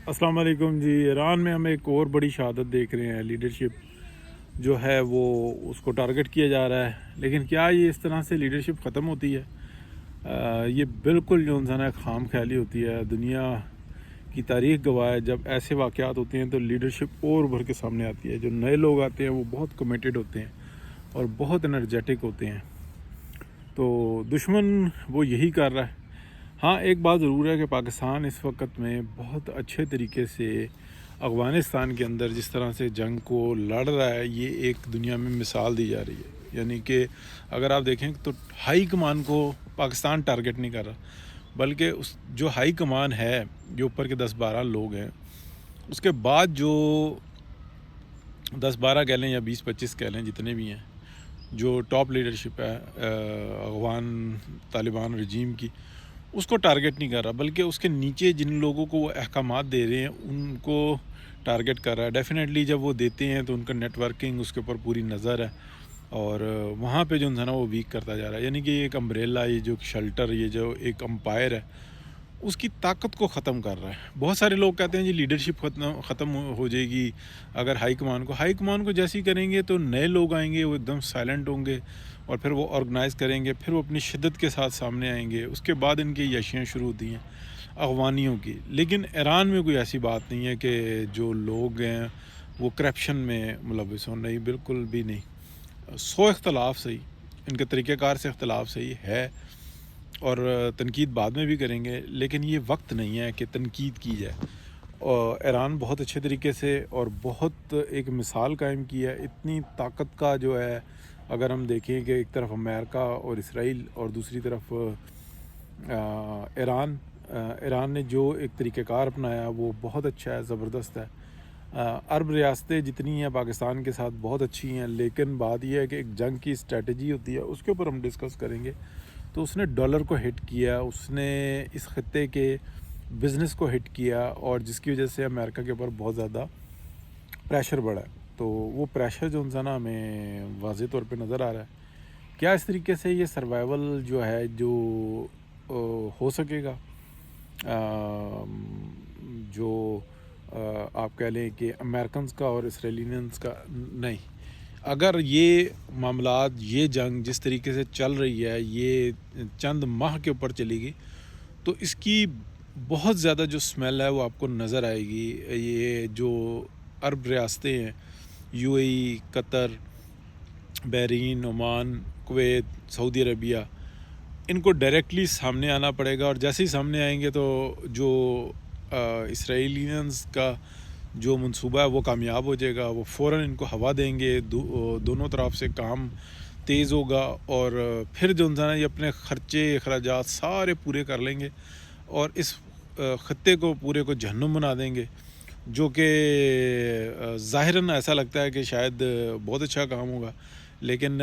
السلام علیکم جی۔ ایران میں ہم ایک اور بڑی شہادت دیکھ رہے ہیں، لیڈرشپ جو ہے وہ اس کو ٹارگٹ کیا جا رہا ہے، لیکن کیا یہ اس طرح سے لیڈرشپ ختم ہوتی ہے؟ یہ بالکل جو انسان خام خیالی ہوتی ہے۔ دنیا کی تاریخ گواہ ہے، جب ایسے واقعات ہوتے ہیں تو لیڈرشپ اور ابھر کے سامنے آتی ہے۔ جو نئے لوگ آتے ہیں وہ بہت کمیٹڈ ہوتے ہیں اور بہت انرجیٹک ہوتے ہیں، تو دشمن وہ یہی کر رہا ہے۔ ہاں، ایک بات ضرور ہے کہ پاکستان اس وقت میں بہت اچھے طریقے سے افغانستان کے اندر جس طرح سے جنگ کو لڑ رہا ہے، یہ ایک دنیا میں مثال دی جا رہی ہے۔ یعنی کہ اگر آپ دیکھیں تو ہائی کمان کو پاکستان ٹارگٹ نہیں کر رہا، بلکہ اس جو ہائی کمان ہے، جو اوپر کے 10-12 لوگ ہیں، اس کے بعد جو 10-12 کہہ لیں یا 20-25 کہہ لیں، جتنے بھی ہیں، جو ٹاپ لیڈرشپ ہے افغان طالبان رجیم کی، اس کو ٹارگٹ نہیں کر رہا، بلکہ اس کے نیچے جن لوگوں کو وہ احکامات دے رہے ہیں ان کو ٹارگٹ کر رہا ہے۔ ڈیفینیٹلی جب وہ دیتے ہیں تو ان کا نیٹ ورکنگ اس کے اوپر پوری نظر ہے، اور وہاں پہ جو ہے نا وہ ویک کرتا جا رہا ہے۔ یعنی کہ یہ ایک امبریلا، یہ جو شیلٹر، یہ جو ایک امپائر ہے، اس کی طاقت کو ختم کر رہا ہے۔ بہت سارے لوگ کہتے ہیں جی لیڈرشپ ختم ہو جائے گی اگر ہائی کمان کو جیسی کریں گے تو نئے لوگ آئیں گے، وہ ایک دم سائلنٹ ہوں گے، اور پھر وہ آرگنائز کریں گے، پھر وہ اپنی شدت کے ساتھ سامنے آئیں گے۔ اس کے بعد ان کی یشیاں شروع ہوتی ہیں افغانیوں کی۔ لیکن ایران میں کوئی ایسی بات نہیں ہے کہ جو لوگ ہیں وہ کرپشن میں ملوث ہوں، نہیں، بالکل بھی نہیں۔ 100 اختلاف صحیح، ان کے طریقہ کار سے اختلاف صحیح ہے، اور تنقید بعد میں بھی کریں گے، لیکن یہ وقت نہیں ہے کہ تنقید کی جائے۔ اور ایران بہت اچھے طریقے سے اور بہت ایک مثال قائم کی ہے۔ اتنی طاقت کا جو ہے، اگر ہم دیکھیں کہ ایک طرف امریکہ اور اسرائیل اور دوسری طرف ایران نے جو ایک طریقہ کار اپنایا وہ بہت اچھا ہے، زبردست ہے۔ عرب ریاستیں جتنی ہیں پاکستان کے ساتھ بہت اچھی ہیں، لیکن بات یہ ہے کہ ایک جنگ کی اسٹریٹجی ہوتی ہے، اس کے اوپر ہم ڈسکس کریں گے۔ تو اس نے ڈالر کو ہٹ کیا، اس نے اس خطے کے بزنس کو ہٹ کیا، اور جس کی وجہ سے امریکہ کے اوپر بہت زیادہ پریشر بڑھا ہے۔ تو وہ پریشر جو انسان ہمیں واضح طور پہ نظر آ رہا ہے، کیا اس طریقے سے یہ سروائیول جو ہے جو ہو سکے گا؟ جو آپ کہہ لیں کہ امریکنز کا اور اسرائیلینز کا، نہیں۔ اگر یہ معاملات، یہ جنگ جس طریقے سے چل رہی ہے، یہ چند ماہ کے اوپر چلے گی، تو اس کی بہت زیادہ جو سمیل ہے وہ آپ کو نظر آئے گی۔ یہ جو عرب ریاستیں ہیں، U A E, Qatar, Bahrain, Oman, Kuwait, Saudi Arabia, ان کو ڈائریکٹلی سامنے آنا پڑے گا، اور جیسے ہی سامنے آئیں گے تو جو اسرائیلینز کا جو منصوبہ ہے وہ کامیاب ہو جائے گا۔ وہ فوراً ان کو ہوا دیں گے، دونوں طرف سے کام تیز ہوگا، اور پھر جو انسان ہے یہ اپنے خرچے اخراجات سارے پورے کر لیں گے، اور اس خطے کو پورے کو جہنم بنا دیں گے، جو کہ ظاہراً ایسا لگتا ہے کہ شاید بہت اچھا کام ہوگا، لیکن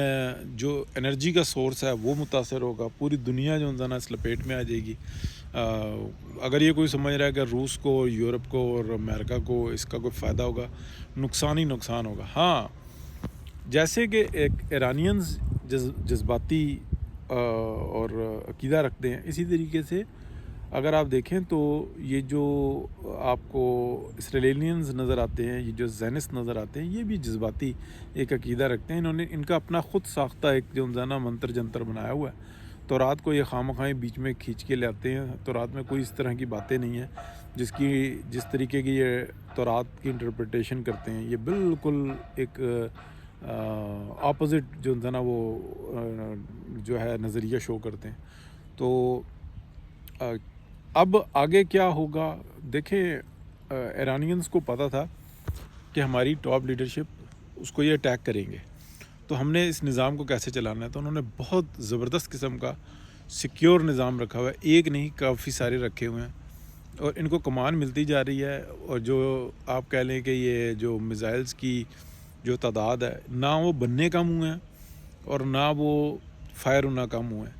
جو انرجی کا سورس ہے وہ متاثر ہوگا۔ پوری دنیا جو انسان اس لپیٹ میں آ جائے گی۔ اگر یہ کوئی سمجھ رہا ہے کہ روس کو، یورپ کو اور امریکہ کو اس کا کوئی فائدہ ہوگا، نقصان ہی نقصان ہوگا۔ ہاں، جیسے کہ ایک ایرانینز جذباتی اور عقیدہ رکھتے ہیں، اسی طریقے سے اگر آپ دیکھیں تو یہ جو آپ کو اسرائیلینز نظر آتے ہیں، یہ جو زینسٹ نظر آتے ہیں، یہ بھی جذباتی ایک عقیدہ رکھتے ہیں۔ انہوں نے ان کا اپنا خود ساختہ ایک جو انسانہ منتر جنتر بنایا ہوا ہے۔ تو رات کو یہ خواہ بیچ میں کھینچ کے لے آتے ہیں، تو رات میں کوئی اس طرح کی باتیں نہیں ہیں جس طریقے کی یہ تورات کی انٹرپریٹیشن کرتے ہیں، یہ بالکل ایک اپوزٹ جو انسان وہ جو ہے نظریہ شو کرتے ہیں۔ تو اب آگے کیا ہوگا؟ دیکھیں، ایرانینز کو پتہ تھا کہ ہماری ٹاپ لیڈرشپ اس کو یہ اٹیک کریں گے، تو ہم نے اس نظام کو کیسے چلانا ہے۔ تو انہوں نے بہت زبردست قسم کا سیکیور نظام رکھا ہوا ہے، ایک نہیں کافی سارے رکھے ہوئے ہیں، اور ان کو کمان ملتی جا رہی ہے۔ اور جو آپ کہہ لیں کہ یہ جو میزائلز کی جو تعداد ہے، نہ وہ بننے کم ہوئے ہیں اور نہ وہ فائر ہونا کم ہوئے ہیں۔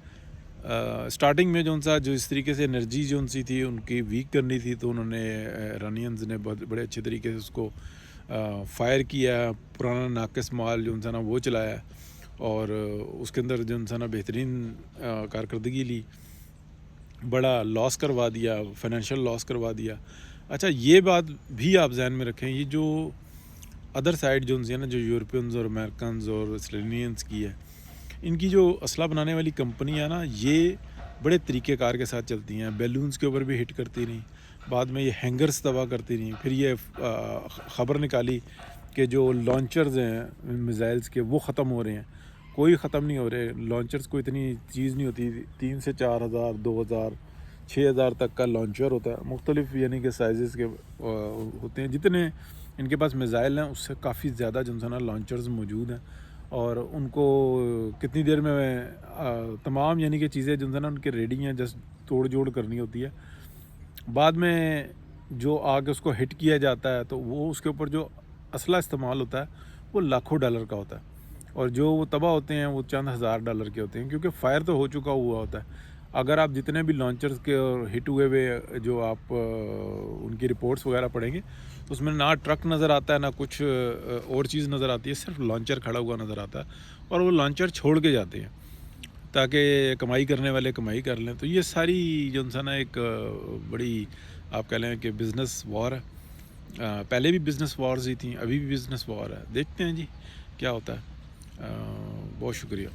سٹارٹنگ میں جو اس طریقے سے انرجی جو ان سی تھی ان کی ویک کرنی تھی، تو انہوں نے ایرانینز نے بڑے اچھے طریقے سے اس کو فائر کیا، پرانا ناقص مال جو انسان وہ چلایا، اور اس کے اندر جو انسان بہترین کارکردگی لی۔ بڑا لاس کروا دیا، فائنینشیل لاس کروا دیا۔ اچھا یہ بات بھی آپ ذہن میں رکھیں، یہ جو ادر سائڈ جو ہیں نا، جو یورپینز اور امریکنز اور اسٹریلینز کی ہے، ان کی جو اسلحہ بنانے والی کمپنیاں نا، یہ بڑے طریقہ کار کے ساتھ چلتی ہیں۔ بیلونز کے اوپر بھی ہٹ کرتی رہیں، بعد میں یہ ہینگرز تباہ کرتی رہیں، پھر یہ خبر نکالی کہ جو لانچرز ہیں میزائلز کے وہ ختم ہو رہے ہیں۔ کوئی ختم نہیں ہو رہے لانچرز، کو اتنی چیز نہیں ہوتی، 3 سے 4 ہزار، 2 ہزار، 6 ہزار تک کا لانچر ہوتا ہے، مختلف یعنی کہ سائزز کے ہوتے ہیں۔ جتنے ان کے پاس میزائل ہیں اس سے کافی زیادہ جو ہے نا لانچرز موجود ہیں، اور ان کو کتنی دیر میں تمام یعنی کہ چیزیں جو ہے نا ان کے ریڈی ہیں، جسٹ توڑ جوڑ کرنی ہوتی ہے۔ بعد میں جو آگے اس کو ہٹ کیا جاتا ہے تو وہ اس کے اوپر جو اسلحہ استعمال ہوتا ہے وہ لاکھوں ڈالر کا ہوتا ہے، اور جو وہ تباہ ہوتے ہیں وہ چند ہزار ڈالر کے ہوتے ہیں، کیونکہ فائر تو ہو چکا ہوا ہوتا ہے۔ اگر آپ جتنے بھی لانچرز کے ہٹ ہوئے ہوئے جو آپ ان کی رپورٹس وغیرہ پڑھیں گے تو اس میں نہ ٹرک نظر آتا ہے، نہ کچھ اور چیز نظر آتی ہے، صرف لانچر کھڑا ہوا نظر آتا ہے، اور وہ لانچر چھوڑ کے جاتے ہیں تاکہ کمائی کرنے والے کمائی کر لیں۔ تو یہ ساری جو ہے نا ایک بڑی آپ کہہ لیں کہ بزنس وار ہے۔ پہلے بھی بزنس وارز ہی تھیں، ابھی بھی بزنس وار ہے، دیکھتے ہیں جی کیا ہوتا ہے۔ بہت شکریہ۔